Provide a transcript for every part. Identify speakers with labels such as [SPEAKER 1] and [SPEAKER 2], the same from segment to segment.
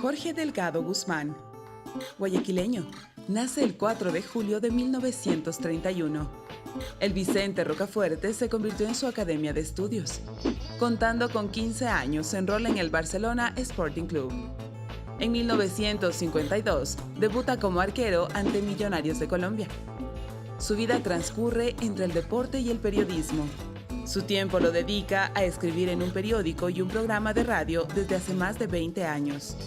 [SPEAKER 1] Jorge Delgado Guzmán, guayaquileño, nace el 4 de julio de 1931. El Vicente Rocafuerte se convirtió en su academia de estudios. Contando con 15 años, se enrola en el Barcelona Sporting Club. En 1952, debuta como arquero ante Millonarios de Colombia. Su vida transcurre entre el deporte y el periodismo. Su tiempo lo dedica a escribir en un periódico y un programa de radio desde hace más de 20 años.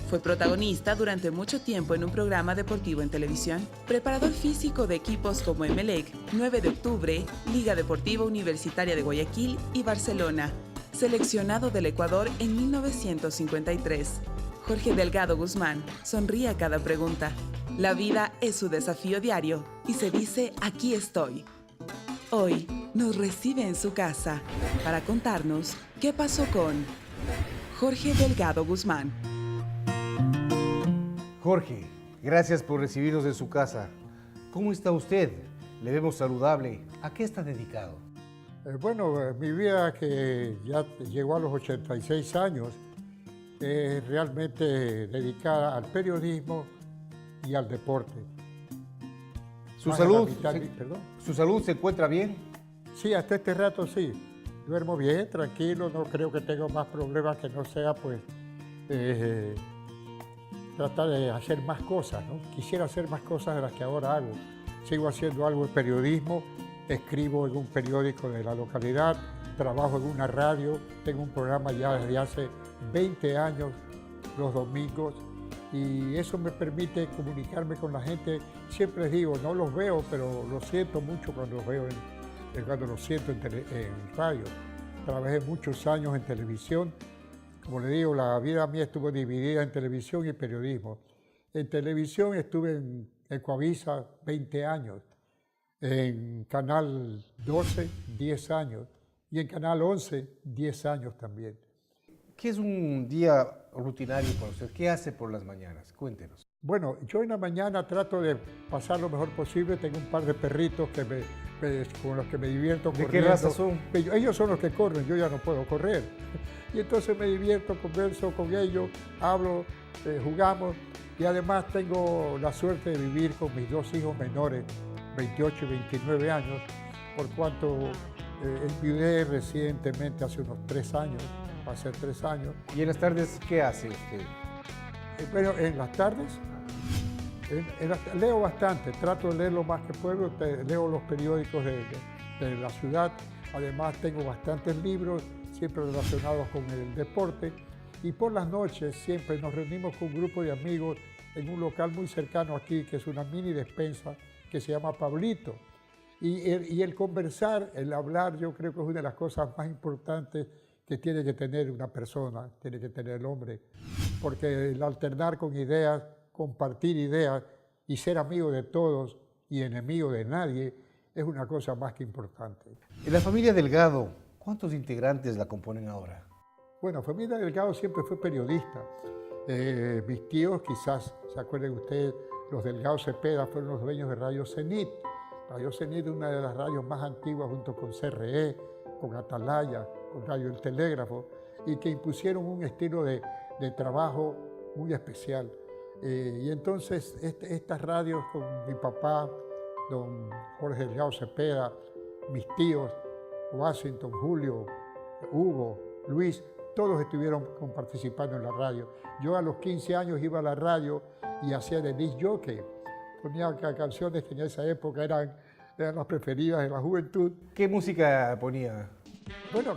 [SPEAKER 1] Fue protagonista durante mucho tiempo en un programa deportivo en televisión. Preparador físico de equipos como Emelec, 9 de octubre, Liga Deportiva Universitaria de Guayaquil y Barcelona. Seleccionado del Ecuador en 1953. Jorge Delgado Guzmán sonríe a cada pregunta. La vida es su desafío diario y se dice aquí estoy. Hoy nos recibe en su casa para contarnos qué pasó con Jorge Delgado Guzmán.
[SPEAKER 2] Jorge, gracias por recibirnos en su casa. ¿Cómo está usted? Le vemos saludable. ¿A qué está dedicado?
[SPEAKER 3] Mi vida que ya llegó a los 86 años es realmente dedicada al periodismo y al deporte.
[SPEAKER 2] ¿Su salud se encuentra bien?
[SPEAKER 3] Sí, hasta este rato sí. Duermo bien, tranquilo, no creo que tenga más problemas que no sea tratar de hacer más cosas, ¿no? Quisiera hacer más cosas de las que ahora hago. Sigo haciendo algo de periodismo, escribo en un periódico de la localidad, trabajo en una radio, tengo un programa ya desde hace 20 años los domingos y eso me permite comunicarme con la gente. Siempre les digo, no los veo, pero los siento mucho cuando los veo, cuando los siento en radio. Trabajé muchos años en televisión. Como le digo, la vida mía estuvo dividida en televisión y periodismo. En televisión estuve en Ecuavisa 20 años, en Canal 12 10 años y en Canal 11 10 años también.
[SPEAKER 2] ¿Qué es un día rutinario para usted? ¿Qué hace por las mañanas? Cuéntenos.
[SPEAKER 3] Bueno, yo en la mañana trato de pasar lo mejor posible. Tengo un par de perritos con los que me divierto corriendo.
[SPEAKER 2] ¿De qué raza son?
[SPEAKER 3] Ellos son los que corren, yo ya no puedo correr. Y entonces me divierto, converso con ellos, hablo, jugamos. Y además tengo la suerte de vivir con mis dos hijos menores, 28 y 29 años, por cuanto enviudé recientemente, hace unos 3 años, va a ser 3 años.
[SPEAKER 2] ¿Y en las tardes qué hace usted?
[SPEAKER 3] Bueno, en las tardes leo bastante, trato de leer lo más que puedo, leo los periódicos de la ciudad, además tengo bastantes libros, siempre relacionados con el deporte, y por las noches siempre nos reunimos con un grupo de amigos en un local muy cercano aquí, que es una mini despensa que se llama Pablito. Y el conversar, el hablar, yo creo que es una de las cosas más importantes que tiene que tener una persona, tiene que tener el hombre, porque el alternar con ideas, compartir ideas y ser amigo de todos y enemigo de nadie es una cosa más que importante.
[SPEAKER 2] En la familia Delgado, ¿cuántos integrantes la componen ahora?
[SPEAKER 3] Bueno, familia Delgado siempre fue periodista. Mis tíos, quizás se acuerden ustedes, los Delgado Cepeda fueron los dueños de Radio Cenit. Radio Cenit es una de las radios más antiguas junto con CRE, con Atalaya, con Radio El Telégrafo, y que impusieron un estilo de trabajo muy especial. Y entonces estas radios con mi papá, don Jorge Delgado Cepeda, mis tíos, Washington, Julio, Hugo, Luis, todos estuvieron participando en la radio. Yo a los 15 años iba a la radio y hacía de disc jockey. Ponía canciones que en esa época eran las preferidas de la juventud.
[SPEAKER 2] ¿Qué música ponía?
[SPEAKER 3] Bueno,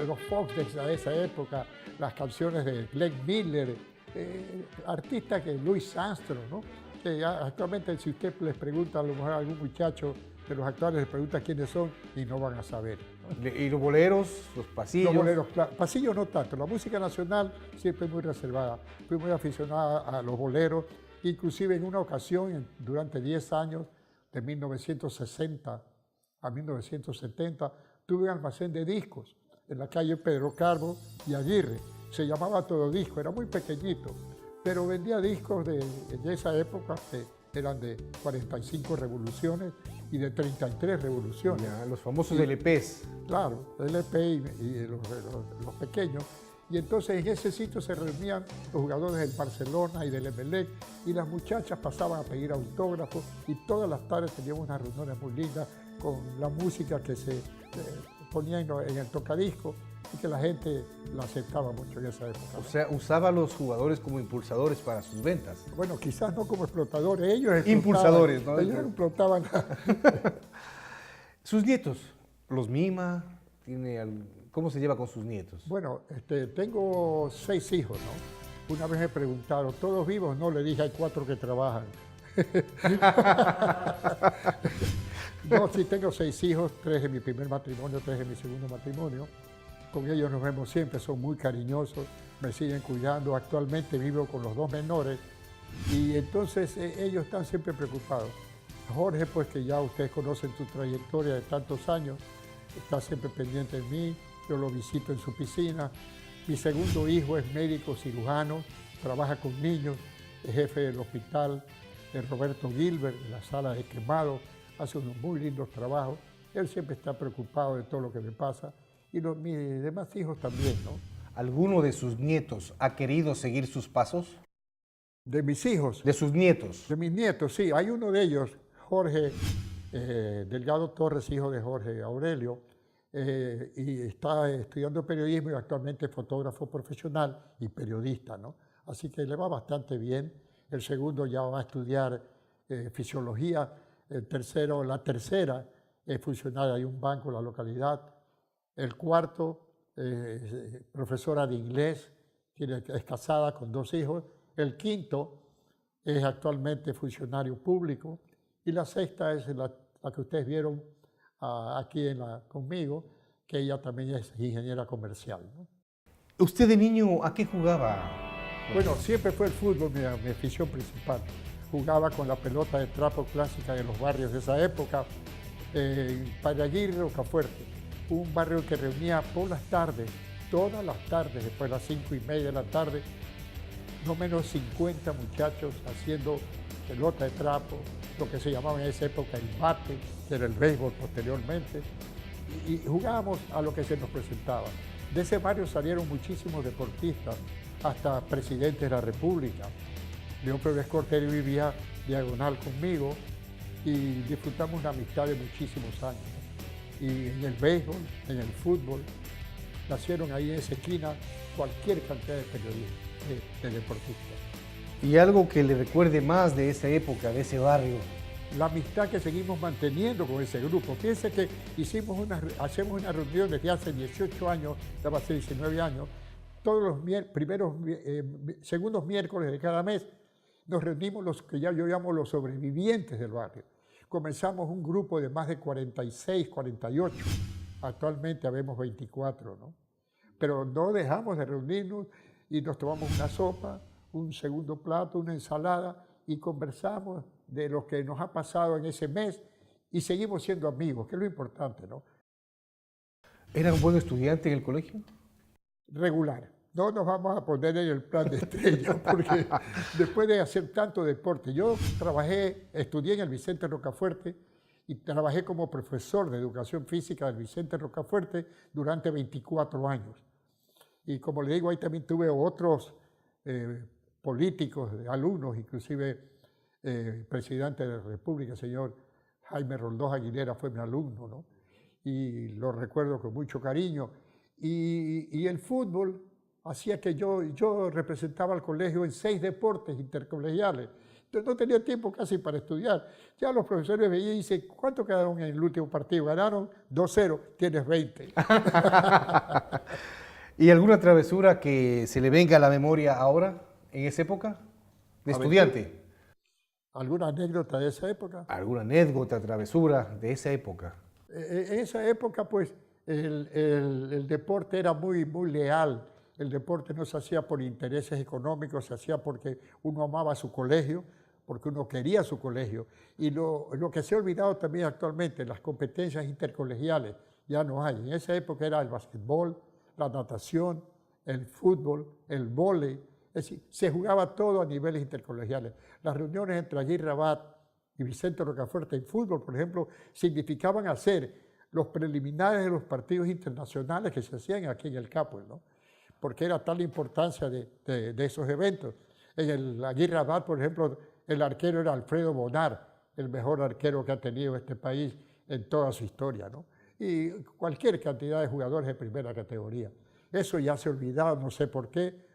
[SPEAKER 3] los Fox de esa época, las canciones de Glenn Miller, artistas que Louis Armstrong, ¿no? Que actualmente si usted les pregunta a lo mejor a algún muchacho de los actuales, les pregunta quiénes son y no van a saber, ¿no?
[SPEAKER 2] ¿Y los boleros, los pasillos?
[SPEAKER 3] Los boleros, pasillos no tanto. La música nacional siempre muy reservada. Fui muy aficionada a los boleros. Inclusive en una ocasión, durante 10 años, de 1960 a 1970, tuve un almacén de discos en la calle Pedro Carbo y Aguirre. Se llamaba Todo Disco, era muy pequeñito, pero vendía discos de esa época que eran de 45 revoluciones y de 33 revoluciones.
[SPEAKER 2] Ya, los famosos LPs.
[SPEAKER 3] Claro, LP y los pequeños. Y entonces en ese sitio se reunían los jugadores del Barcelona y del Emelec y las muchachas pasaban a pedir autógrafos y todas las tardes teníamos unas reuniones muy lindas con la música que se ponía en el tocadiscos y que la gente la aceptaba mucho en esa época.
[SPEAKER 2] O sea, usaba a los jugadores como impulsadores para sus ventas.
[SPEAKER 3] Bueno, quizás no como explotadores, ellos explotaban.
[SPEAKER 2] Impulsadores, ¿no?
[SPEAKER 3] Ellos explotaban.
[SPEAKER 2] Sus nietos, ¿los mima? ¿Cómo se lleva con sus nietos?
[SPEAKER 3] Bueno, tengo 6 hijos, ¿no? Una vez me preguntaron, ¿todos vivos? No, le dije, hay 4 que trabajan. No, sí, tengo 6 hijos, 3 de mi primer matrimonio, 3 de mi segundo matrimonio. Con ellos nos vemos siempre, son muy cariñosos, me siguen cuidando. Actualmente vivo con los 2 menores y entonces ellos están siempre preocupados. Jorge, pues que ya ustedes conocen tu trayectoria de tantos años, está siempre pendiente de mí, yo lo visito en su piscina. Mi segundo hijo es médico cirujano, trabaja con niños, es jefe del hospital Roberto Gilbert, en la sala de quemado, hace unos muy lindos trabajos. Él siempre está preocupado de todo lo que me pasa y mis demás hijos también, ¿no?
[SPEAKER 2] ¿Alguno de sus nietos ha querido seguir sus pasos?
[SPEAKER 3] De mis hijos.
[SPEAKER 2] ¿De sus nietos?
[SPEAKER 3] De mis nietos, sí. Hay uno de ellos, Jorge Delgado Torres, hijo de Jorge Aurelio, y está estudiando periodismo y actualmente es fotógrafo profesional y periodista, ¿no? Así que le va bastante bien. El segundo ya va a estudiar fisiología. La tercera es funcionaria de un banco en la localidad. El cuarto, profesora de inglés, es casada con 2 hijos. El quinto es actualmente funcionario público. Y la sexta es la que ustedes vieron aquí conmigo, que ella también es ingeniera comercial, ¿no?
[SPEAKER 2] ¿Usted de niño a qué jugaba?
[SPEAKER 3] Bueno, siempre fue el fútbol mi afición principal. Jugaba con la pelota de trapo clásica de los barrios de esa época, Padre Aguirre, Rocafuerte, un barrio que reunía por las tardes, todas las tardes, después de las 5:30 de la tarde, no menos 50 muchachos haciendo pelota de trapo, lo que se llamaba en esa época el bate, que era el béisbol posteriormente, y jugábamos a lo que se nos presentaba. De ese barrio salieron muchísimos deportistas, hasta presidentes de la República. León Febres Cortés vivía diagonal conmigo y disfrutamos una amistad de muchísimos años. Y en el béisbol, en el fútbol, nacieron ahí en esa esquina cualquier cantidad de periodistas, de deportistas.
[SPEAKER 2] ¿Y algo que le recuerde más de esa época, de ese barrio?
[SPEAKER 3] La amistad que seguimos manteniendo con ese grupo. Fíjense que hacemos una reunión desde hace 18 años, ya va a ser 19 años, todos los segundos miércoles de cada mes nos reunimos los que yo llamo los sobrevivientes del barrio. Comenzamos un grupo de más de 46, 48. Actualmente habemos 24, ¿no? Pero no dejamos de reunirnos y nos tomamos una sopa, un segundo plato, una ensalada y conversamos de lo que nos ha pasado en ese mes y seguimos siendo amigos, que es lo importante, ¿no?
[SPEAKER 2] ¿Era un buen estudiante en el colegio?
[SPEAKER 3] Regular. No nos vamos a poner en el plan de estrella, porque después de hacer tanto deporte, yo estudié en el Vicente Rocafuerte y trabajé como profesor de educación física del Vicente Rocafuerte durante 24 años. Y como le digo, ahí también tuve otros políticos, alumnos, inclusive presidente de la República, señor Jaime Roldós Aguilera, fue mi alumno, ¿no? Y lo recuerdo con mucho cariño. Y el fútbol hacía que yo representaba al colegio en 6 deportes intercolegiales. Entonces no tenía tiempo casi para estudiar. Ya los profesores veían y dicen, ¿cuánto quedaron en el último partido? Ganaron 2-0, tienes 20.
[SPEAKER 2] ¿Y alguna travesura que se le venga a la memoria ahora, en esa época, de estudiante?
[SPEAKER 3] ¿Alguna anécdota de esa época?
[SPEAKER 2] ¿Alguna anécdota, travesura de esa época?
[SPEAKER 3] En esa época, pues, el deporte era muy, muy leal. El deporte no se hacía por intereses económicos, se hacía porque uno amaba su colegio, porque uno quería su colegio. Y lo que se ha olvidado también actualmente, las competencias intercolegiales, ya no hay. En esa época era el básquetbol, la natación, el fútbol, el vóley. Es decir, se jugaba todo a niveles intercolegiales. Las reuniones entre Aguirre Abad y Vicente Rocafuerte en fútbol, por ejemplo, significaban hacer los preliminares de los partidos internacionales que se hacían aquí en el Capue, ¿no? porque era tal la importancia de esos eventos. En el Aguirre Abad, por ejemplo, el arquero era Alfredo Bonar, el mejor arquero que ha tenido este país en toda su historia, ¿no? Y cualquier cantidad de jugadores de primera categoría. Eso ya se ha olvidado, no sé por qué.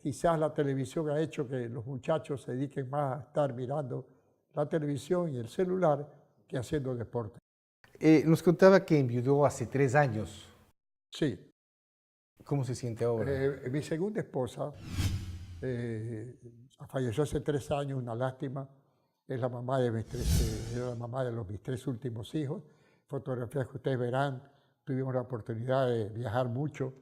[SPEAKER 3] Quizás la televisión ha hecho que los muchachos se dediquen más a estar mirando la televisión y el celular que haciendo deporte.
[SPEAKER 2] Nos contaba que enviudó hace 3 años.
[SPEAKER 3] Sí.
[SPEAKER 2] ¿Cómo se siente ahora?
[SPEAKER 3] Mi segunda esposa falleció hace 3 años, una lástima. Es la mamá de mis 3 últimos hijos. Fotografías que ustedes verán, tuvimos la oportunidad de viajar mucho.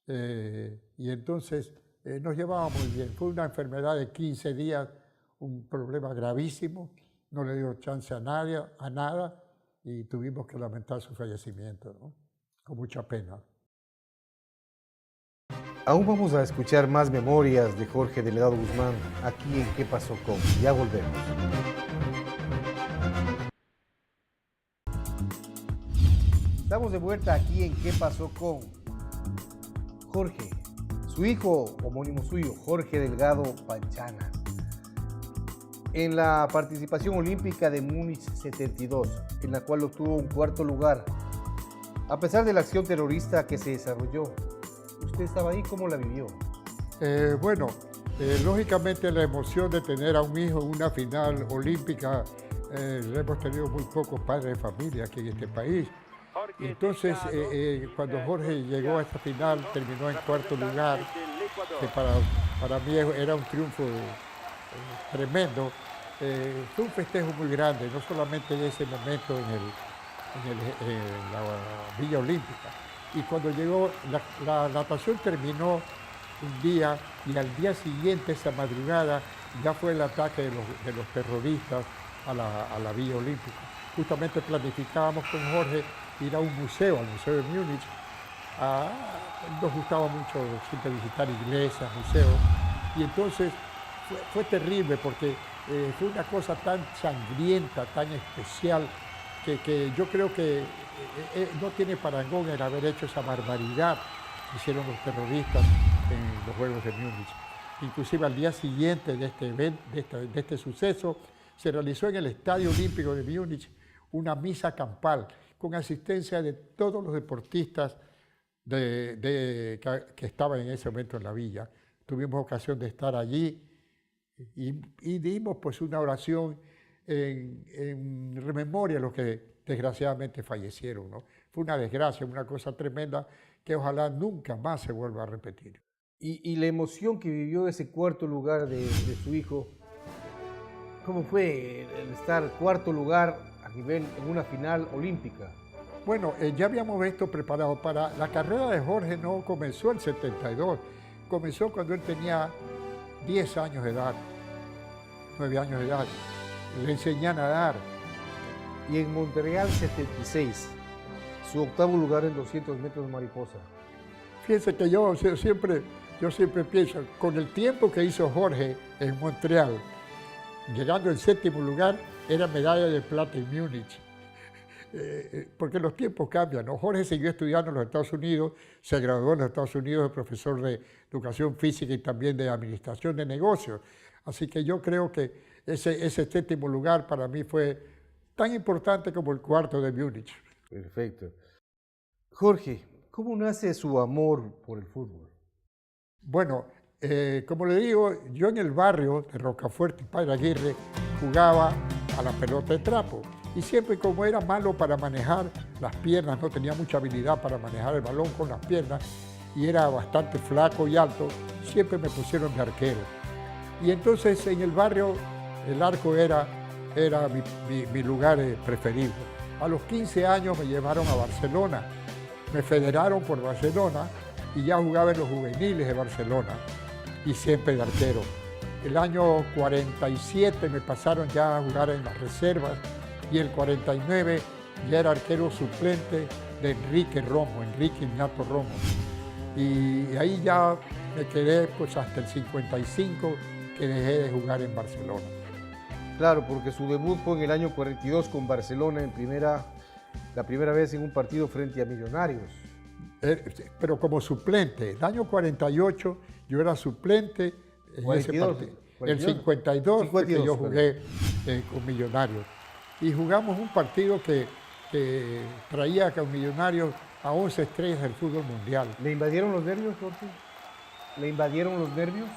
[SPEAKER 3] Y entonces nos llevábamos muy bien. Fue una enfermedad de 15 días, un problema gravísimo. No le dio chance a nada y tuvimos que lamentar su fallecimiento, ¿no? Con mucha pena.
[SPEAKER 2] Aún vamos a escuchar más memorias de Jorge Delgado Guzmán aquí en ¿Qué pasó con? Ya volvemos. Estamos de vuelta aquí en ¿Qué pasó con? Jorge, su hijo homónimo suyo, Jorge Delgado Panchanas. En la participación olímpica de Múnich 72, en la cual obtuvo un 4º lugar, a pesar de la acción terrorista que se desarrolló, ¿usted estaba ahí? ¿Cómo la vivió?
[SPEAKER 3] Lógicamente la emoción de tener a un hijo en una final olímpica, hemos tenido muy pocos padres de familia aquí en este país. Entonces, cuando Jorge llegó a esta final, terminó en 4º lugar, que para mí era un triunfo tremendo. Fue un festejo muy grande, no solamente en ese momento en la Villa Olímpica. Y cuando llegó, la natación terminó un día y al día siguiente, esa madrugada, ya fue el ataque de los terroristas a la Villa Olímpica. Justamente planificábamos con Jorge ir a un museo, al Museo de Múnich. Nos gustaba mucho siempre visitar iglesias, museos. Y entonces fue terrible porque fue una cosa tan sangrienta, tan especial, que yo creo que no tiene parangón el haber hecho esa barbaridad que hicieron los terroristas en los Juegos de Múnich. Inclusive al día siguiente de este evento, de este suceso, se realizó en el Estadio Olímpico de Múnich una misa campal con asistencia de todos los deportistas que estaban en ese momento en la villa. Tuvimos ocasión de estar allí y dimos pues una oración en rememoria a los que desgraciadamente fallecieron, ¿no? Fue una desgracia, una cosa tremenda que ojalá nunca más se vuelva a repetir.
[SPEAKER 2] Y la emoción que vivió ese 4º lugar de su hijo, ¿cómo fue el estar 4º lugar a nivel en una final olímpica?
[SPEAKER 3] Bueno, ya habíamos esto preparado para la carrera de Jorge. No comenzó el 72, comenzó cuando él tenía 10 años de edad, 9 años de edad. Le enseñé a nadar.
[SPEAKER 2] Y en Montreal 76, su 8º lugar en 200 metros mariposa.
[SPEAKER 3] Fíjense que yo siempre pienso, con el tiempo que hizo Jorge en Montreal, llegando en 7º lugar, era medalla de plata en Múnich. Porque los tiempos cambian, ¿no? Jorge siguió estudiando en los Estados Unidos, se graduó en los Estados Unidos de profesor de educación física y también de administración de negocios. Así que yo creo que ese 7º lugar para mí fue tan importante como el 4º de Múnich.
[SPEAKER 2] Perfecto. Jorge, ¿cómo nace su amor por el fútbol?
[SPEAKER 3] Bueno, como le digo, yo en el barrio de Rocafuerte y Padre Aguirre jugaba a la pelota de trapo. Y siempre, como era malo para manejar las piernas, no tenía mucha habilidad para manejar el balón con las piernas y era bastante flaco y alto, siempre me pusieron de arquero. Y entonces en el barrio el arco era mi lugar preferido. A los 15 años me llevaron a Barcelona, me federaron por Barcelona y ya jugaba en los juveniles de Barcelona y siempre de arquero. El año 47 me pasaron ya a jugar en las reservas y el 49 ya era arquero suplente de Enrique Ignato Romo. Y ahí ya me quedé pues hasta el 55 que dejé de jugar en Barcelona.
[SPEAKER 2] Claro, porque su debut fue en el año 42 con Barcelona la primera vez en un partido frente a Millonarios.
[SPEAKER 3] pero como suplente. El año 48 yo era suplente en
[SPEAKER 2] 42,
[SPEAKER 3] ese partido.
[SPEAKER 2] 42.
[SPEAKER 3] El 52 fue que yo
[SPEAKER 2] 52,
[SPEAKER 3] jugué con Millonarios. Y jugamos un partido que traía con Millonarios a 11 estrellas del fútbol mundial.
[SPEAKER 2] ¿Le invadieron los nervios, Jorge? ¿Le invadieron los nervios?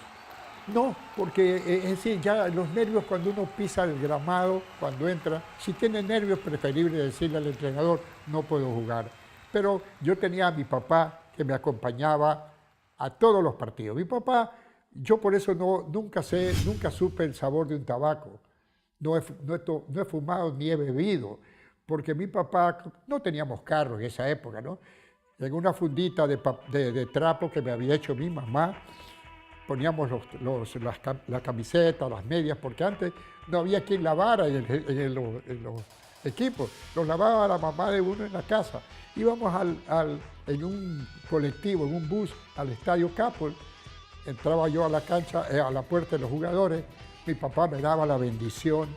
[SPEAKER 3] No, porque es decir, ya los nervios cuando uno pisa el gramado, cuando entra, si tiene nervios, preferible decirle al entrenador, no puedo jugar. Pero yo tenía a mi papá que me acompañaba a todos los partidos. Mi papá, yo por eso nunca supe el sabor de un tabaco. No he fumado ni he bebido, porque mi papá, no teníamos carro en esa época, ¿no? En una fundita de trapo que me había hecho mi mamá, poníamos la camiseta, las medias, porque antes no había quien lavara en los equipos. Los lavaba la mamá de uno en la casa. Íbamos en un colectivo, en un bus, al Estadio Capol. Entraba yo a la cancha, a la puerta de los jugadores. Mi papá me daba la bendición,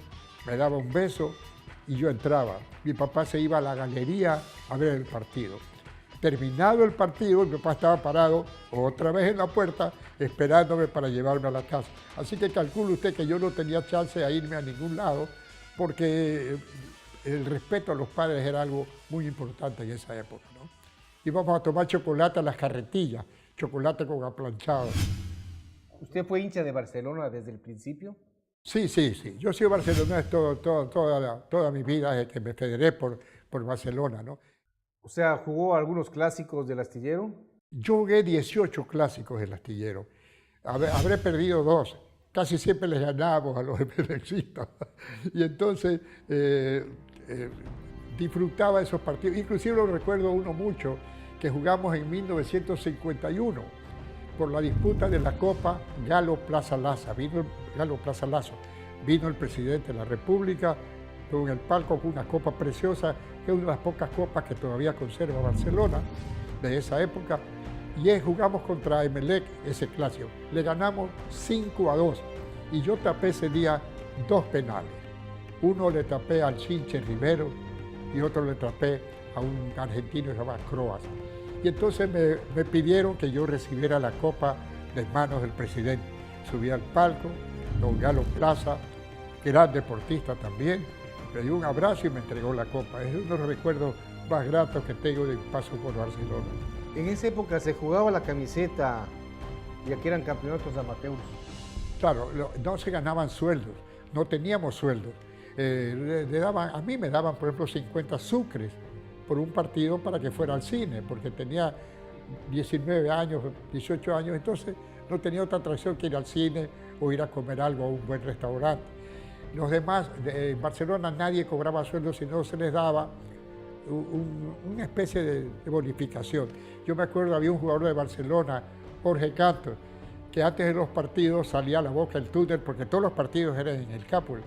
[SPEAKER 3] me daba un beso y yo entraba. Mi papá se iba a la galería a ver el partido. Terminado el partido, mi papá estaba parado otra vez en la puerta esperándome para llevarme a la casa. Así que calcule usted que yo no tenía chance de irme a ningún lado porque el respeto a los padres era algo muy importante en esa época, ¿no? Íbamos a tomar chocolate a las carretillas, chocolate con aplanchado.
[SPEAKER 2] ¿Usted fue hincha de Barcelona desde el principio?
[SPEAKER 3] Sí. Yo soy barcelonés toda mi vida desde que me federé por Barcelona, ¿no?
[SPEAKER 2] O sea, ¿jugó algunos clásicos del Astillero?
[SPEAKER 3] Yo jugué 18 clásicos del Astillero. Habré perdido 2. Casi siempre les ganábamos a los emelexistas. Y entonces disfrutaba esos partidos. Inclusive lo recuerdo uno mucho, que jugamos en 1951 por la disputa de la Copa Galo Plaza Lazo. Vino el presidente de la República con el palco con una copa preciosa, que es una de las pocas copas que todavía conserva Barcelona de esa época. Y jugamos contra Emelec, ese clásico. Le ganamos 5-2 y yo tapé ese día 2 penales. Uno le tapé al Chinche Rivero y otro le tapé a un argentino que se llama Croas. Y entonces me pidieron que yo recibiera la copa de manos del presidente. Subí al palco, don Galo Plaza, gran deportista también, me dio un abrazo y me entregó la copa. Es uno de los recuerdos más gratos que tengo de paso por Barcelona.
[SPEAKER 2] En esa época se jugaba la camiseta, ya que eran campeonatos amateurs.
[SPEAKER 3] Claro, no se ganaban sueldos, no teníamos sueldos. A mí me daban, por ejemplo, 50 sucres por un partido para que fuera al cine, porque tenía 19 años, 18 años, entonces no tenía otra atracción que ir al cine o ir a comer algo a un buen restaurante. Los demás, en Barcelona nadie cobraba sueldos si no se les daba una especie de bonificación. Yo me acuerdo, había un jugador de Barcelona, Jorge Canto, que antes de los partidos salía a la boca del túnel, porque todos los partidos eran en el Capul.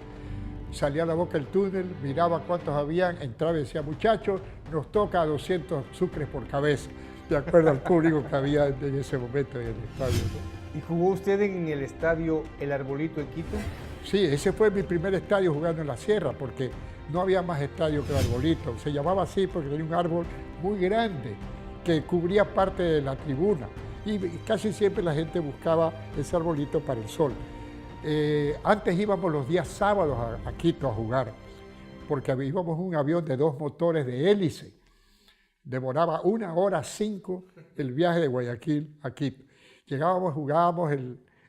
[SPEAKER 3] Salía a la boca del túnel, miraba cuántos habían, entraba y decía, muchachos, nos toca 200 sucres por cabeza. De acuerdo al público que había en ese momento en el estadio, ¿no?
[SPEAKER 2] ¿Y jugó usted en el estadio El Arbolito en Quito?
[SPEAKER 3] Sí, ese fue mi primer estadio jugando en la sierra, porque no había más estadio que el Arbolito. Se llamaba así porque tenía un árbol muy grande que cubría parte de la tribuna. Y casi siempre la gente buscaba ese arbolito para el sol. Antes íbamos los días sábados a Quito a jugar, porque íbamos en un avión de 2 motores de hélice. Demoraba 1 hora 5 el viaje de Guayaquil a Quito. Llegábamos, jugábamos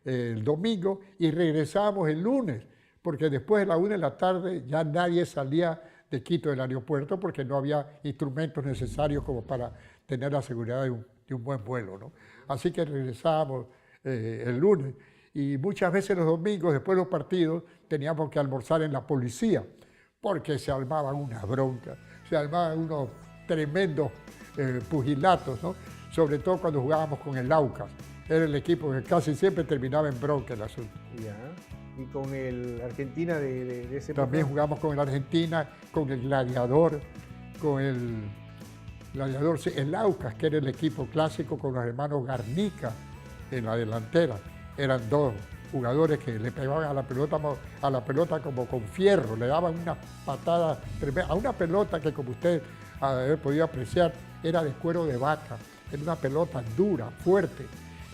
[SPEAKER 3] el domingo y regresábamos el lunes, porque después de la 1 de la tarde ya nadie salía de Quito del aeropuerto porque no había instrumentos necesarios como para tener la seguridad de un buen vuelo, ¿no? Así que regresábamos el lunes y muchas veces los domingos, después de los partidos, teníamos que almorzar en la policía porque se armaban unas broncas, se armaban unos tremendos pugilatos, ¿no? Sobre todo cuando jugábamos con el Aucas. Era el equipo que casi siempre terminaba en bronca el asunto.
[SPEAKER 2] Ya. ¿Y con el Argentina de ese
[SPEAKER 3] También
[SPEAKER 2] época?
[SPEAKER 3] jugamos con el Argentina, con el Gladiador, el Aucas, que era el equipo clásico, con los hermanos Garnica en la delantera. Eran 2 jugadores que le pegaban a la pelota como con fierro, le daban una patada tremenda, a una pelota que, como usted ha podido apreciar, era de cuero de vaca, era una pelota dura, fuerte,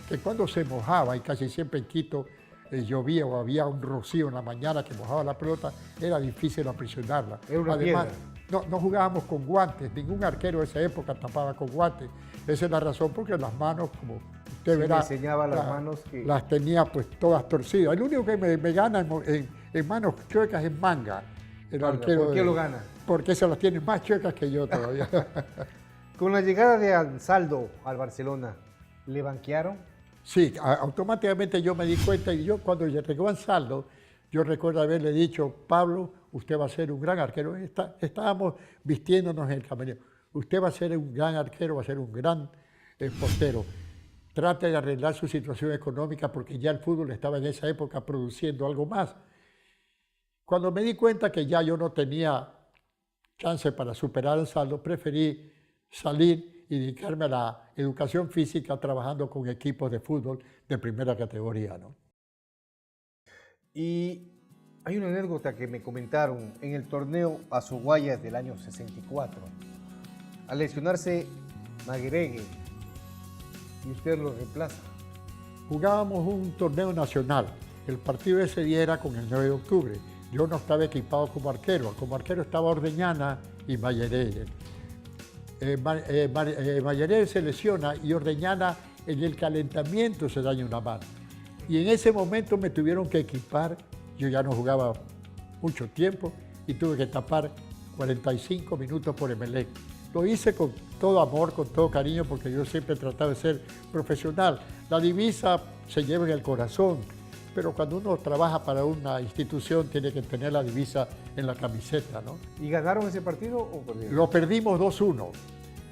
[SPEAKER 3] que cuando se mojaba, y casi siempre en Quito llovía o había un rocío en la mañana que mojaba la pelota, era difícil aprisionarla.
[SPEAKER 2] Era una
[SPEAKER 3] Además,
[SPEAKER 2] piedra.
[SPEAKER 3] no jugábamos con guantes, ningún arquero de esa época tapaba con guantes. Esa es la razón porque las manos, como usted
[SPEAKER 2] Sí,
[SPEAKER 3] verá,
[SPEAKER 2] me enseñaba las manos que...
[SPEAKER 3] las tenía pues todas torcidas. El único que me gana en manos chuecas es Manga, el arquero.
[SPEAKER 2] ¿Por qué lo gana?
[SPEAKER 3] Porque se las tiene más chuecas que yo todavía.
[SPEAKER 2] Con la llegada de Ansaldo al Barcelona, ¿le banquearon?
[SPEAKER 3] Sí, automáticamente yo me di cuenta y yo cuando llegó Ansaldo, yo recuerdo haberle dicho, Pablo, usted va a ser un gran arquero. Estábamos vistiéndonos en el camerino. Usted va a ser un gran arquero, va a ser un gran portero. Trate de arreglar su situación económica porque ya el fútbol estaba en esa época produciendo algo más. Cuando me di cuenta que ya yo no tenía chance para superar el saldo, preferí salir y dedicarme a la educación física trabajando con equipos de fútbol de primera categoría, ¿no?
[SPEAKER 2] Y hay una anécdota que me comentaron en el torneo Azuguayas del año 64. Al lesionarse Magueregue y usted lo reemplaza.
[SPEAKER 3] Jugábamos un torneo nacional. El partido ese día era con el 9 de octubre. Yo no estaba equipado como arquero. Como arquero estaba Ordeñana y Mayeregue. Mayeregue se lesiona y Ordeñana en el calentamiento se daña una mano. Y en ese momento me tuvieron que equipar. Yo ya no jugaba mucho tiempo y tuve que tapar 45 minutos por Emelec. Lo hice con todo amor, con todo cariño, porque yo siempre he tratado de ser profesional. La divisa se lleva en el corazón, pero cuando uno trabaja para una institución tiene que tener la divisa en la camiseta, ¿no?
[SPEAKER 2] ¿Y ganaron ese partido o perdieron?
[SPEAKER 3] Lo perdimos 2-1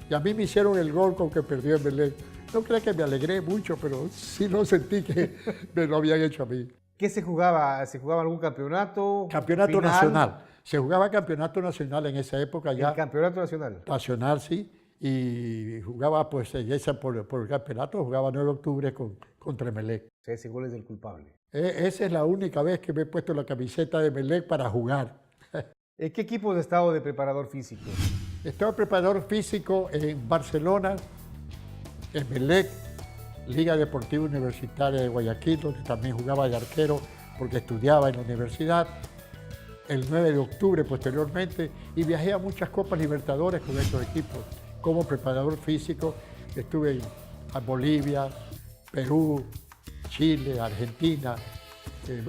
[SPEAKER 3] y a mí me hicieron el gol con que perdió Emelec. No creo que me alegré mucho, pero sí lo sentí que me lo habían hecho a mí.
[SPEAKER 2] ¿Qué se jugaba? ¿Se jugaba algún campeonato?
[SPEAKER 3] Campeonato
[SPEAKER 2] final?
[SPEAKER 3] nacional. Se jugaba campeonato nacional en esa época ya.
[SPEAKER 2] ¿El campeonato nacional?
[SPEAKER 3] Nacional, sí. Y jugaba pues en esa por el campeonato, jugaba 9 de octubre contra Emelec.
[SPEAKER 2] Ese gol es del culpable.
[SPEAKER 3] Esa es la única vez que me he puesto la camiseta de Emelec para jugar.
[SPEAKER 2] ¿En qué equipo de estado de preparador físico?
[SPEAKER 3] Estaba preparador físico en Barcelona, Emelec, Liga Deportiva Universitaria de Guayaquil, donde también jugaba de arquero porque estudiaba en la universidad. El 9 de octubre posteriormente, y viajé a muchas Copas Libertadores con estos equipos. Como preparador físico estuve en Bolivia, Perú, Chile, Argentina,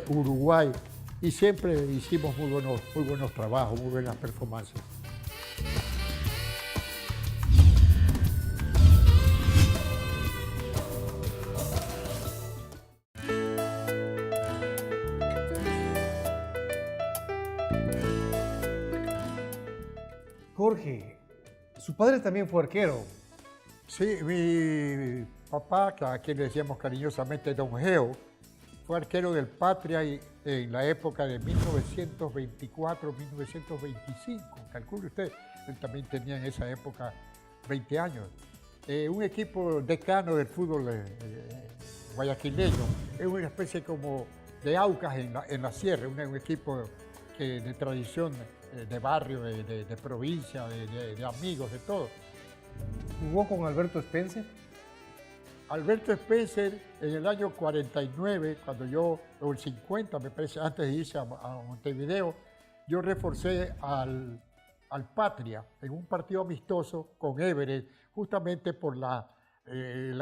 [SPEAKER 3] Uruguay, y siempre hicimos muy buenos trabajos, muy buenas performances.
[SPEAKER 2] Jorge, su padre también fue arquero.
[SPEAKER 3] Sí, mi papá, a quien le decíamos cariñosamente Don Geo, fue arquero del Patria en la época de 1924-1925. Calcule usted, él también tenía en esa época 20 años. Un equipo decano del fútbol guayaquileño, es una especie como de Aucas en la sierra, un equipo de tradición de barrio, de provincia, de amigos, de todo.
[SPEAKER 2] ¿Jugó con Alberto Spencer?
[SPEAKER 3] Alberto Spencer en el año 49, o el 50 me parece, antes de irse a Montevideo, yo reforcé al Patria en un partido amistoso con Everett, justamente por la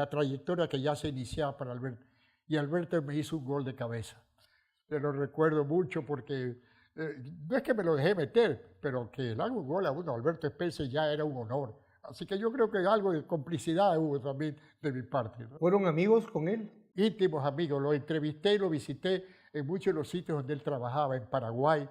[SPEAKER 3] trayectoria que ya se iniciaba para Alberto. Y Alberto me hizo un gol de cabeza. Te lo recuerdo mucho porque no es que me lo dejé meter, pero que le haga un gol a uno, Alberto Spencer, ya era un honor. Así que yo creo que algo de complicidad hubo también de mi parte, ¿no?
[SPEAKER 2] ¿Fueron amigos con él?
[SPEAKER 3] Íntimos amigos, lo entrevisté y lo visité en muchos de los sitios donde él trabajaba, en Paraguay,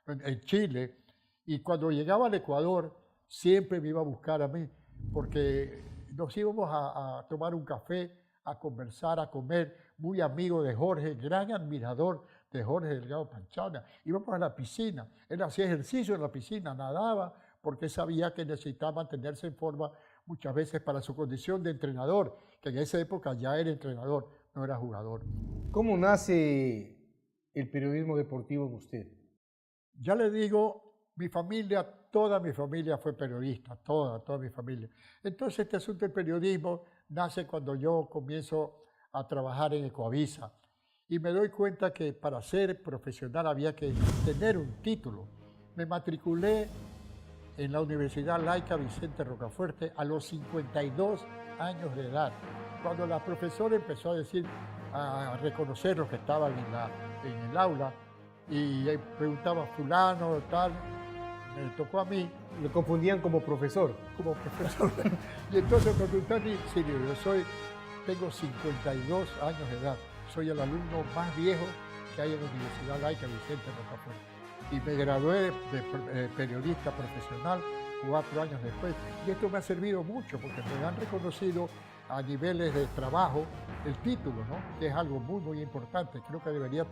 [SPEAKER 3] en Chile, y cuando llegaba al Ecuador siempre me iba a buscar a mí, porque nos íbamos a tomar un café, a conversar, a comer, muy amigo de Jorge, gran admirador de Jorge Delgado Panchana. Íbamos a la piscina, él hacía ejercicio en la piscina, nadaba, porque sabía que necesitaba mantenerse en forma muchas veces para su condición de entrenador, que en esa época ya era entrenador, no era jugador.
[SPEAKER 2] ¿Cómo nace el periodismo deportivo en usted?
[SPEAKER 3] Ya le digo, mi familia toda mi familia fue periodista, toda mi familia. Entonces este asunto del periodismo nace cuando yo comienzo a trabajar en Ecoavisa y me doy cuenta que para ser profesional había que tener un título. Me matriculé en la Universidad Laica Vicente Rocafuerte a los 52 años de edad, cuando la profesora empezó a decir, a reconocer los que estaban en el aula y preguntaba fulano, tal, me tocó a mí.
[SPEAKER 2] Lo confundían como profesor.
[SPEAKER 3] Como profesor. Y entonces cuando usted dice, yo tengo 52 años de edad, soy el alumno más viejo que hay en la Universidad Laica Vicente Rocafuerte. Y me gradué de periodista profesional 4 años después. Y esto me ha servido mucho porque me han reconocido a niveles de trabajo el título, ¿no? Que es algo muy importante. Creo que debería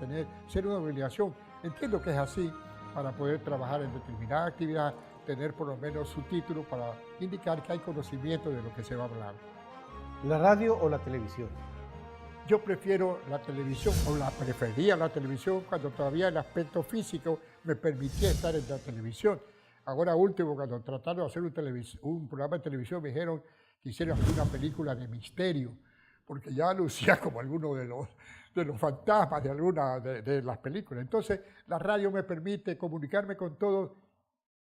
[SPEAKER 3] ser una obligación. Entiendo que es así para poder trabajar en determinada actividad, tener por lo menos su título para indicar que hay conocimiento de lo que se va a hablar.
[SPEAKER 2] ¿La radio o la televisión?
[SPEAKER 3] Yo prefiero la televisión, o la prefería la televisión cuando todavía el aspecto físico me permitía estar en la televisión. Ahora último, cuando trataron de hacer un programa de televisión, me dijeron que hiciera una película de misterio, porque ya lucía como alguno de los fantasmas de alguna de las películas. Entonces, la radio me permite comunicarme con todos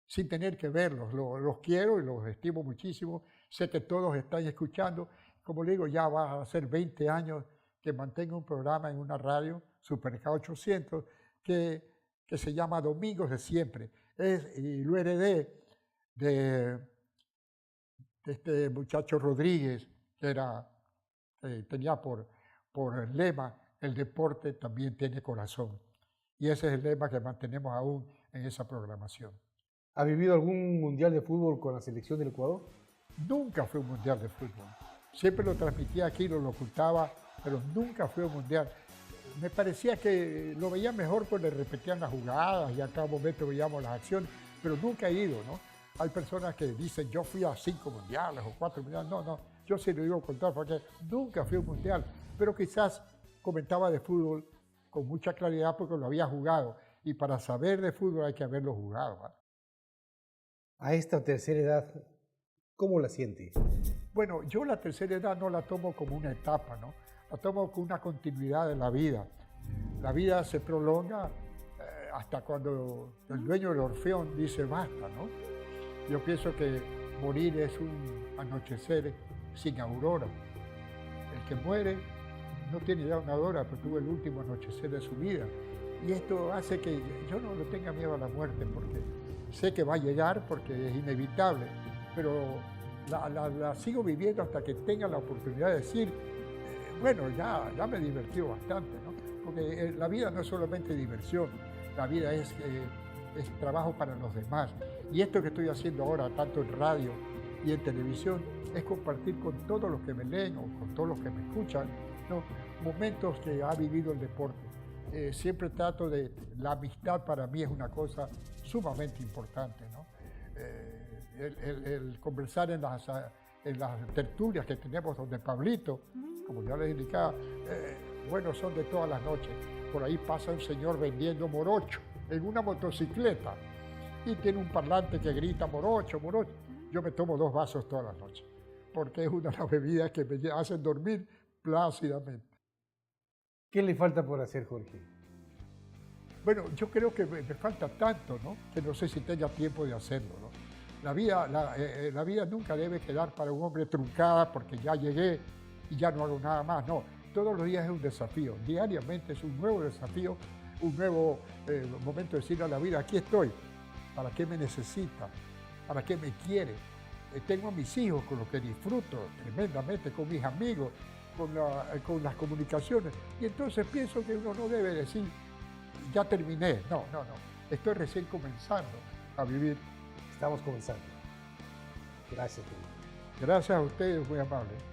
[SPEAKER 3] sin tener que verlos. Los quiero y los estimo muchísimo. Sé que todos están escuchando. Como le digo, ya va a ser 20 años que mantengo un programa en una radio, Super K800, que se llama Domingos de Siempre. Y lo heredé de este muchacho Rodríguez, que tenía por lema, el deporte también tiene corazón. Y ese es el lema que mantenemos aún en esa programación.
[SPEAKER 2] ¿Ha vivido algún mundial de fútbol con la selección del Ecuador?
[SPEAKER 3] Nunca fue un mundial de fútbol. Siempre lo transmitía aquí, lo ocultaba, pero nunca fue un mundial. Me parecía que lo veía mejor cuando le repetían las jugadas y a cada momento veíamos las acciones, pero nunca he ido, ¿no? Hay personas que dicen, yo fui a 5 mundiales o 4 mundiales. No, yo sí lo digo con todo porque nunca fui a un mundial, pero quizás comentaba de fútbol con mucha claridad porque lo había jugado. Y para saber de fútbol hay que haberlo jugado, ¿vale?
[SPEAKER 2] A esta tercera edad, ¿cómo la siente?
[SPEAKER 3] Bueno, yo la tercera edad no la tomo como una etapa, ¿no? La tomo como una continuidad de la vida. La vida se prolonga hasta cuando el dueño del Orfeón dice basta, ¿no? Yo pienso que morir es un anochecer sin aurora. El que muere no tiene ya una hora, pero tuvo el último anochecer de su vida. Y esto hace que yo no le tenga miedo a la muerte, porque sé que va a llegar, porque es inevitable, pero la sigo viviendo hasta que tenga la oportunidad de decir, bueno, ya me divertió bastante, ¿no? Porque la vida no es solamente diversión, la vida es trabajo para los demás. Y esto que estoy haciendo ahora, tanto en radio y en televisión, es compartir con todos los que me leen o con todos los que me escuchan, ¿no? Momentos que ha vivido el deporte. Siempre trato la amistad para mí es una cosa sumamente importante, ¿no? El conversar en las tertulias que tenemos donde Pablito, como ya les indicaba, bueno, son de todas las noches. Por ahí pasa un señor vendiendo morocho en una motocicleta y tiene un parlante que grita morocho, morocho. Yo me tomo 2 vasos todas las noches porque es una de las bebidas que me hacen dormir plácidamente.
[SPEAKER 2] ¿Qué le falta por hacer, Jorge?
[SPEAKER 3] Bueno, yo creo que me falta tanto, ¿no? Que no sé si tenga tiempo de hacerlo, ¿no? La vida nunca debe quedar para un hombre truncada porque ya llegué y ya no hago nada más. No, todos los días es un desafío. Diariamente es un nuevo desafío, un nuevo momento de decirle a la vida, aquí estoy. ¿Para qué me necesita? ¿Para qué me quiere? Tengo a mis hijos con los que disfruto tremendamente, con mis amigos, con las comunicaciones. Y entonces pienso que uno no debe decir, ya terminé. No. Estoy recién comenzando a vivir.
[SPEAKER 2] Estamos comenzando. Gracias, Jorge.
[SPEAKER 3] Gracias a ustedes, muy amables.